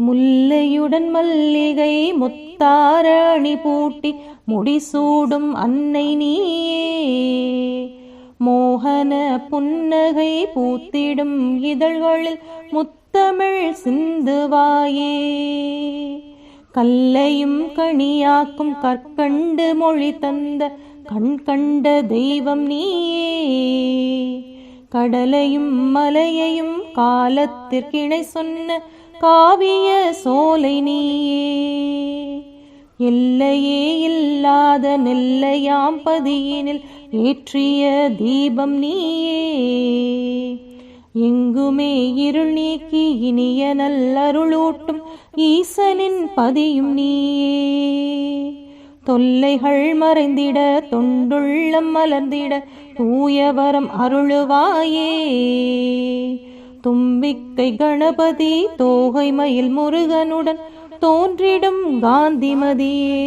முல்லையுடன் மல்லிகை முத்தாரணி பூட்டி முடிசூடும் அன்னை நீயே. மோகன புன்னகை பூத்திடும் இதழ்களில் முத்தமிழ் சிந்துவாயே. கல்லையும் கனியாக்கும் கற்கண்டு மொழி தந்த கண் கண்ட தெய்வம் நீயே. கடலையும் மலையையும் காலத்திற்கிணை சொன்ன காவிய சோலை நீயே. எல்லையே இல்லாத நெல்லையாம் பதியினில் ஏற்றிய தீபம் நீயே. எங்குமே இருள் நீக்கி இனிய நல்லருளூட்டும் ஈசனின் பதியும் நீயே. தொல்லைகள் மறைந்திட தொண்டுள்ளம் மலர்ந்திட தூயவரம் அருளுவாயே. தும்பிக்கை கணபதி தோகை மயில் முருகனுடன் தோன்றிடும் காந்திமதியே.